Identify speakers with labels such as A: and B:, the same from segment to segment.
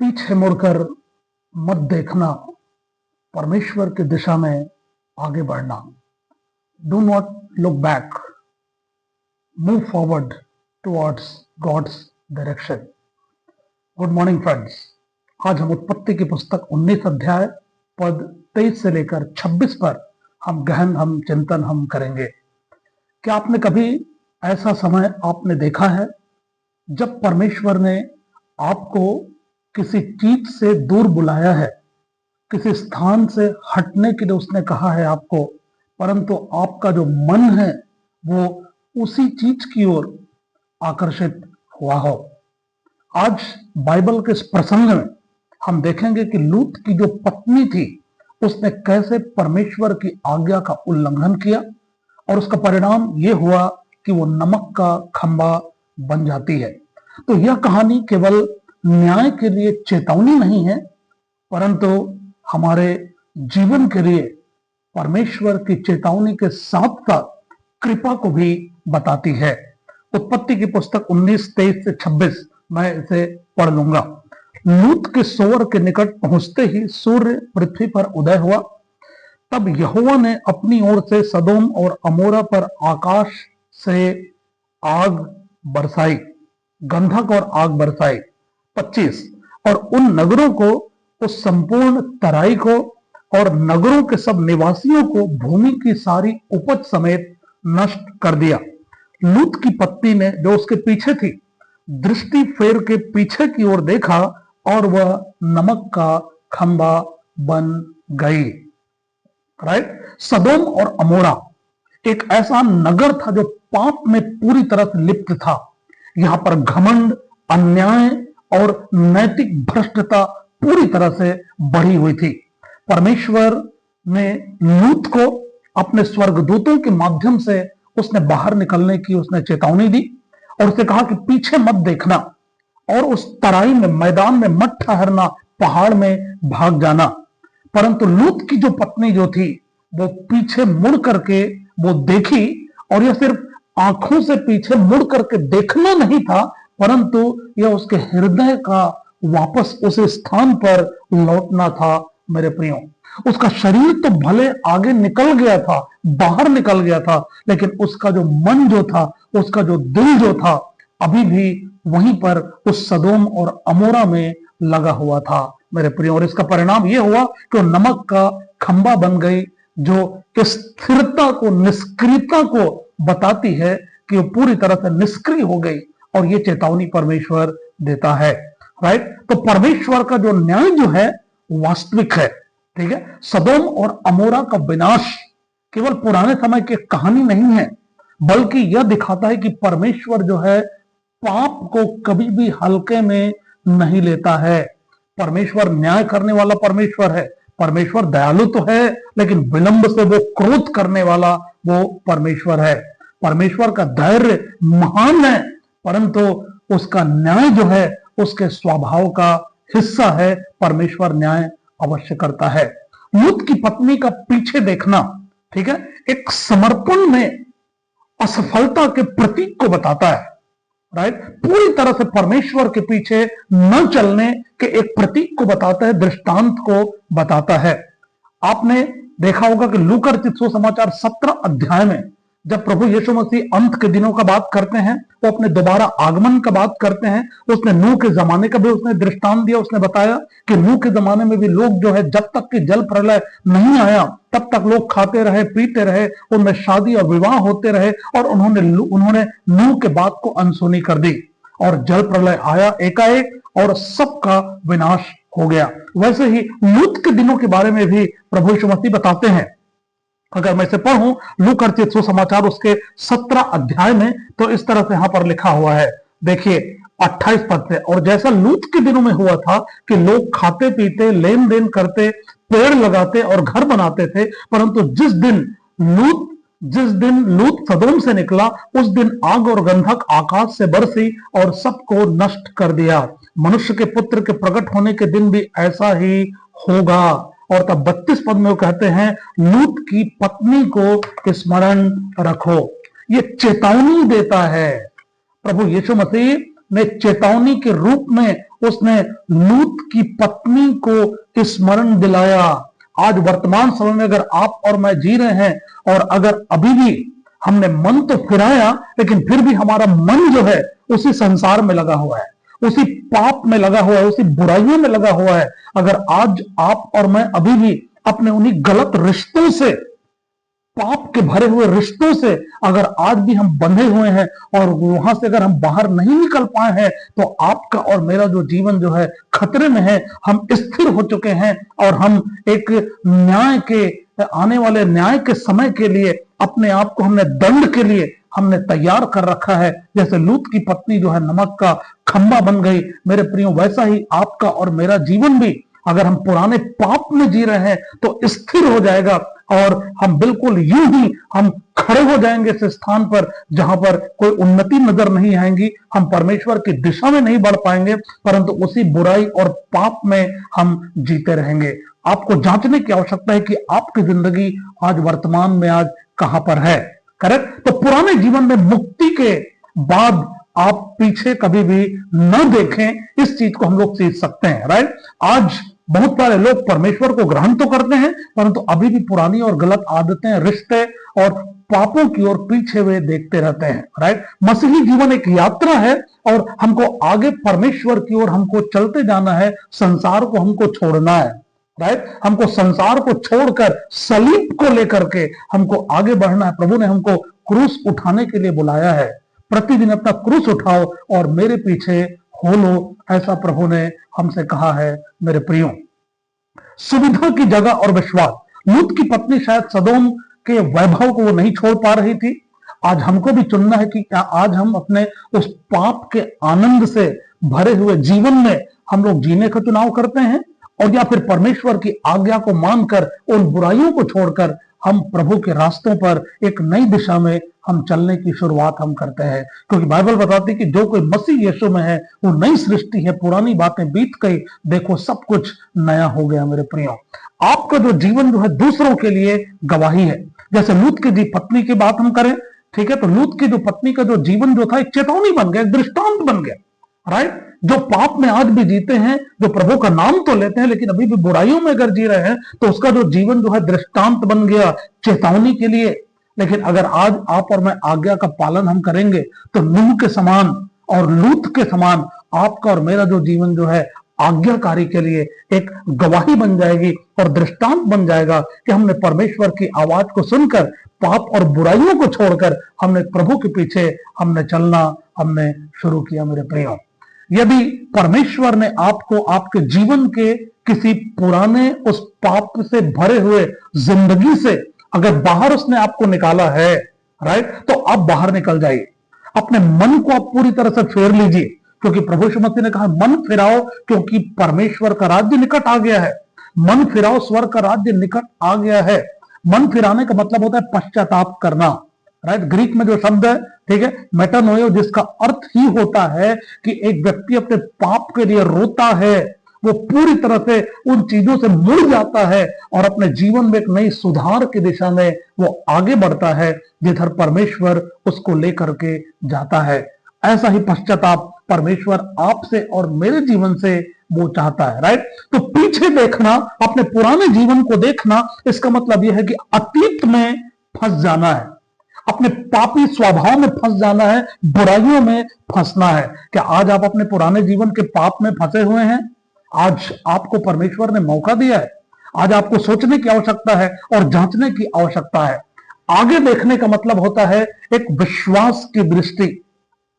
A: पीछे मुड़कर मत देखना, परमेश्वर की दिशा में आगे बढ़ना। Do not look back, move forward towards God's direction. Good morning friends. आज हम उत्पत्ति की पुस्तक 19 अध्याय पद 23 से लेकर 26 पर हम चिंतन करेंगे। क्या आपने कभी ऐसा समय आपने देखा है जब परमेश्वर ने आपको किसी चीज से दूर बुलाया है, किसी स्थान से हटने के लिए उसने कहा है आपको, परंतु आपका जो मन है वो उसी चीज की ओर आकर्षित हुआ हो? आज बाइबल के इस प्रसंग में हम देखेंगे कि लूत की जो पत्नी थी उसने कैसे परमेश्वर की आज्ञा का उल्लंघन किया और उसका परिणाम यह हुआ कि वो नमक का खंबा बन जाती है। तो यह कहानी केवल न्याय के लिए चेतावनी नहीं है, परंतु हमारे जीवन के लिए परमेश्वर की चेतावनी के साथ साथ कृपा को भी बताती है। उत्पत्ति की पुस्तक 19, 23 से 26 मैं इसे पढ़ लूंगा। लूत के सोवर के निकट पहुंचते ही सूर्य पृथ्वी पर उदय हुआ। तब यहोवा ने अपनी ओर से सदोम और अमोरा पर आकाश से आग बरसाई, गंधक और आग बरसाई। 25 और उन नगरों को, उस संपूर्ण तराई को और नगरों के सब निवासियों को भूमि की सारी उपज समेत नष्ट कर दिया। लूत की पत्नी ने, जो उसके पीछे थी, दृष्टि फेर के पीछे की ओर देखा और वह नमक का खंबा बन गई। राइट। सदोम और अमोरा एक ऐसा नगर था जो पाप में पूरी तरह से लिप्त था। यहां पर घमंड, अन्याय और नैतिक भ्रष्टता पूरी तरह से बढ़ी हुई थी। परमेश्वर ने लूत को अपने स्वर्गदूतों के माध्यम से उसने बाहर निकलने की उसने चेतावनी दी और उसने कहा कि पीछे मत देखना और उस तराई में, मैदान में मत ठहरना, पहाड़ में भाग जाना। परंतु लूत की जो पत्नी जो थी वो पीछे मुड़ करके वो देखी, और यह सिर्फ आंखों से पीछे मुड़ करके देखना नहीं था, परंतु यह उसके हृदय का वापस उस स्थान पर लौटना था। मेरे प्रियो, उसका शरीर तो भले आगे निकल गया था, बाहर निकल गया था, लेकिन उसका जो मन जो था, उसका जो दिल जो था, अभी भी वहीं पर उस सदोम और अमोरा में लगा हुआ था। मेरे प्रियो, और इसका परिणाम यह हुआ कि नमक का खंबा बन गई, जो स्थिरता को, निष्क्रियता को बताती है कि वो पूरी तरह से निष्क्रिय हो गई। और ये चेतावनी परमेश्वर देता है। राइट। तो परमेश्वर का जो न्याय जो है वास्तविक है। ठीक है। सदोम और अमोरा का विनाश केवल पुराने समय की कहानी नहीं है, बल्कि यह दिखाता है कि परमेश्वर जो है पाप को कभी भी हल्के में नहीं लेता है। परमेश्वर न्याय करने वाला परमेश्वर है। परमेश्वर दयालु तो है, लेकिन विलंब से वो क्रोध करने वाला वो परमेश्वर है। परमेश्वर का धैर्य महान है, परंतु उसका न्याय जो है उसके स्वभाव का हिस्सा है। परमेश्वर न्याय अवश्य करता है। लूत की पत्नी का पीछे देखना, ठीक है, एक समर्पण में असफलता के प्रतीक को बताता है। राइट। पूरी तरह से परमेश्वर के पीछे न चलने के एक प्रतीक को बताता है, दृष्टांत को बताता है। आपने देखा होगा कि लूका रचित सुसमाचार 17 अध्याय में जब प्रभु यीशु मसीह अंत के दिनों का बात करते हैं, वो अपने दोबारा आगमन का बात करते हैं, उसने नूह के जमाने का भी उसने दृष्टांत दिया। उसने बताया कि नूह के जमाने में भी लोग जो है, जब तक कि जल प्रलय नहीं आया तब तक लोग खाते रहे, पीते रहे, उनमें शादी और विवाह होते रहे, और उन्होंने नूह के बात को अनसुनी कर दी, और जल प्रलय आया एकाएक और सबका विनाश हो गया। वैसे ही लूत के दिनों के बारे में भी प्रभु यीशु मसीह बताते हैं। अगर मैं इसे पढ़ूं लूका रचित सुसमाचार उसके 17 अध्याय में, तो इस तरह से यहां पर लिखा हुआ है। देखिए 28 पद से, और जैसा लूत के दिनों में हुआ था कि लोग खाते पीते, लेन देन करते, पेड़ लगाते और घर बनाते थे, परंतु जिस दिन लूत सदोम से निकला, उस दिन आग और गंधक आकाश से बरसी और सबको नष्ट कर दिया। मनुष्य के पुत्र के प्रकट होने के दिन भी ऐसा ही होगा। और तब 32 पद में वो कहते हैं, लूत की पत्नी को स्मरण रखो। ये चेतावनी देता है। प्रभु यीशु मसीह ने चेतावनी के रूप में उसने लूत की पत्नी को स्मरण दिलाया। आज वर्तमान समय में अगर आप और मैं जी रहे हैं और अगर अभी भी हमने मन तो फिराया, लेकिन फिर भी हमारा मन जो है उसी संसार में लगा हुआ है, उसी पाप में लगा हुआ है, उसी बुराइयों में लगा हुआ है। अगर आज आप और मैं अभी भी अपने उन्हीं गलत रिश्तों से, पाप के भरे हुए रिश्तों से अगर आज भी हम बंधे हुए हैं और वहां से अगर हम बाहर नहीं निकल पाए हैं, तो आपका और मेरा जो जीवन जो है खतरे में है। हम स्थिर हो चुके हैं और हम एक न्याय के, आने वाले न्याय के समय के लिए अपने आप को हमने दंड के लिए हमने तैयार कर रखा है। जैसे लूत की पत्नी जो है नमक का खंबा बन गई, मेरे प्रियो, वैसा ही आपका और मेरा जीवन भी अगर हम पुराने पाप में जी रहे हैं तो स्थिर हो जाएगा और हम बिल्कुल यूं ही हम खड़े हो जाएंगे इस स्थान पर जहां पर कोई उन्नति नजर नहीं आएंगी, हम परमेश्वर की दिशा में नहीं बढ़ पाएंगे, परंतु उसी बुराई और पाप में हम जीते रहेंगे। आपको जांचने की आवश्यकता है कि आपकी जिंदगी आज वर्तमान में आज कहां पर है। करेक्ट? तो पुराने जीवन में मुक्ति के बाद आप पीछे कभी भी न देखें, इस चीज को हम लोग सीख सकते हैं। राइट? आज बहुत सारे लोग परमेश्वर को ग्रहण तो करते हैं, परंतु अभी भी पुरानी और गलत आदतें, रिश्ते और पापों की ओर पीछे वे देखते रहते हैं। राइट? मसीही जीवन एक यात्रा है और हमको आगे परमेश्वर की ओर हमको चलते जाना है, संसार को हमको छोड़ना है। राइट? हमको संसार को छोड़कर सलीब को लेकर के हमको आगे बढ़ना है। प्रभु ने हमको क्रूस उठाने के लिए बुलाया है। प्रतिदिन अपना क्रूस उठाओ और मेरे पीछे हो लो, ऐसा प्रभु ने हमसे कहा है। मेरे प्रियो, सुविधा की जगह और विश्वास। लूत की पत्नी शायद सदोम के वैभव को वो नहीं छोड़ पा रही थी। आज हमको भी चुनना है कि क्या आज हम अपने उस पाप के आनंद से भरे हुए जीवन में हम लोग जीने का चुनाव करते हैं, और या फिर परमेश्वर की आज्ञा को मानकर उन बुराइयों को छोड़कर हम प्रभु के रास्तों पर एक नई दिशा में हम चलने की शुरुआत हम करते हैं। क्योंकि बाइबल बताती है कि जो कोई मसीह यीशु में है वो नई सृष्टि है, पुरानी बातें बीत गई, देखो सब कुछ नया हो गया। मेरे प्रियो, आपका जो जीवन जो है दूसरों के लिए गवाही है। जैसे लूत की पत्नी की बात हम करें, ठीक है, तो लूत की जो पत्नी का जो जीवन जो था एक चेतावनी बन गया, एक दृष्टांत बन गया। राइट? जो पाप में आज भी जीते हैं, जो प्रभु का नाम तो लेते हैं लेकिन अभी भी बुराइयों में अगर जी रहे हैं, तो उसका जो जीवन जो है दृष्टांत बन गया चेतावनी के लिए। लेकिन अगर आज आप और मैं आज्ञा का पालन हम करेंगे तो नूह के समान और लूत के समान आपका और मेरा जो जीवन जो है आज्ञाकारी के लिए एक गवाही बन जाएगी और दृष्टांत बन जाएगा कि हमने परमेश्वर की आवाज को सुनकर पाप और बुराइयों को छोड़कर हमने प्रभु के पीछे हमने चलना हमने शुरू किया। मेरे प्रियो, यदि परमेश्वर ने आपको आपके जीवन के किसी पुराने उस पाप से भरे हुए जिंदगी से अगर बाहर उसने आपको निकाला है, राइट, तो आप बाहर निकल जाइए। अपने मन को आप पूरी तरह से फेर लीजिए, क्योंकि प्रभु यीशु मसीह ने कहा मन फिराओ क्योंकि परमेश्वर का राज्य निकट आ गया है। मन फिराओ, स्वर्ग का राज्य निकट आ गया है। मन फिराने का मतलब होता है पश्चाताप करना। राइट? ग्रीक में जो शब्द है, ठीक है, मेटानोयो, जिसका अर्थ ही होता है कि एक व्यक्ति अपने पाप के लिए रोता है, वो पूरी तरह से उन चीजों से मुड़ जाता है और अपने जीवन में एक नई सुधार की दिशा में वो आगे बढ़ता है जिधर परमेश्वर उसको लेकर के जाता है। ऐसा ही पश्चाताप परमेश्वर आपसे और मेरे जीवन से वो चाहता है। राइट? तो पीछे देखना, अपने पुराने जीवन को देखना, इसका मतलब यह है कि अतीत में फंस जाना है, अपने पापी स्वभाव में फंस जाना है, बुराइयों में फंसना है। क्या आज आप अपने पुराने जीवन के पाप में फंसे हुए हैं? आज आपको परमेश्वर ने मौका दिया है। आज आपको सोचने की आवश्यकता है और जांचने की आवश्यकता है। आगे देखने का मतलब होता है एक विश्वास की दृष्टि,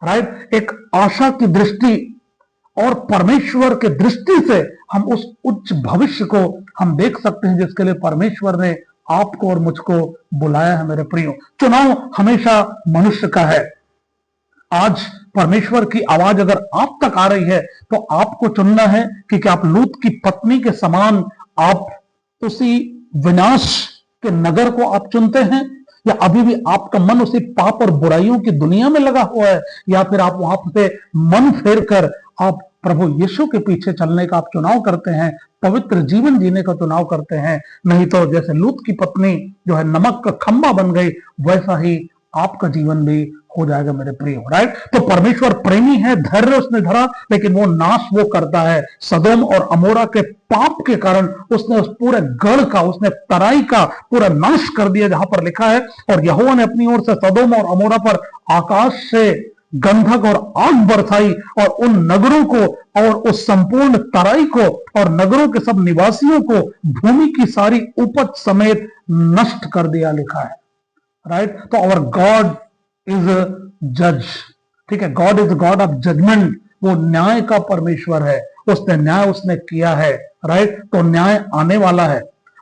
A: राइट, एक आशा की दृष्टि, और परमेश्वर के दृष्टि से हम उस उच्च भविष्य को हम देख सकते हैं जिसके लिए परमेश्वर ने आपको और मुझको बुलाया है। मेरे प्रियो, चुनाव हमेशा मनुष्य का है। आज परमेश्वर की आवाज अगर आप तक आ रही है तो आपको चुनना है कि क्या आप लूत की पत्नी के समान आप उसी विनाश के नगर को आप चुनते हैं, या अभी भी आपका मन उसी पाप और बुराइयों की दुनिया में लगा हुआ है, या फिर आप वहां से मन फेर कर आप प्रभु यीशु के पीछे चलने का आप चुनाव करते हैं, पवित्र जीवन जीने का चुनाव करते हैं। नहीं तो जैसे लूत की पत्नी जो है नमक का खंबा बन गई, वैसा ही आपका जीवन भी हो जाएगा मेरे प्रिय, राइट। तो परमेश्वर प्रेमी है, धैर्य उसने धरा, लेकिन वो नाश वो करता है। सदोम और अमोरा के पाप के कारण उसने उस पूरे गढ़ का, उसने तराई का पूरा नाश कर दिया, जहां पर लिखा है, और यहोवा ने अपनी ओर से सदोम और अमोरा पर आकाश से गंधक और आग बरसाई और उन नगरों को और उस संपूर्ण तराई को और नगरों के सब निवासियों को भूमि की सारी उपज समेत नष्ट कर दिया, लिखा है, राइट। तो आवर गॉड इज अ जज, ठीक है, God is God of judgement, वो न्याय का परमेश्वर है, उसने न्याय उसने किया है, राइट। तो न्याय आने वाला है,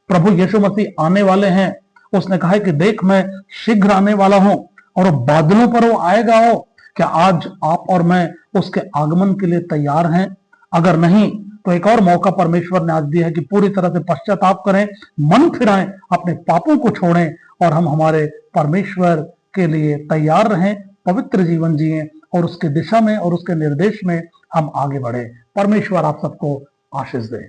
A: प्रभु यीशु मसीह आने वाले हैं। उसने कहा है कि देख मैं शीघ्र आने वाला हूं, और वो बादलों पर वो आएगा। हो क्या आज आप और मैं उसके आगमन के लिए तैयार हैं? अगर नहीं तो एक और मौका परमेश्वर ने आज दिया है कि पूरी तरह से पश्चाताप करें, मन फिराएं, अपने पापों को छोड़ें और हम हमारे परमेश्वर के लिए तैयार रहें, पवित्र जीवन जिएं और उसके दिशा में और उसके निर्देश में हम आगे बढ़े। परमेश्वर आप सबको आशीष दे।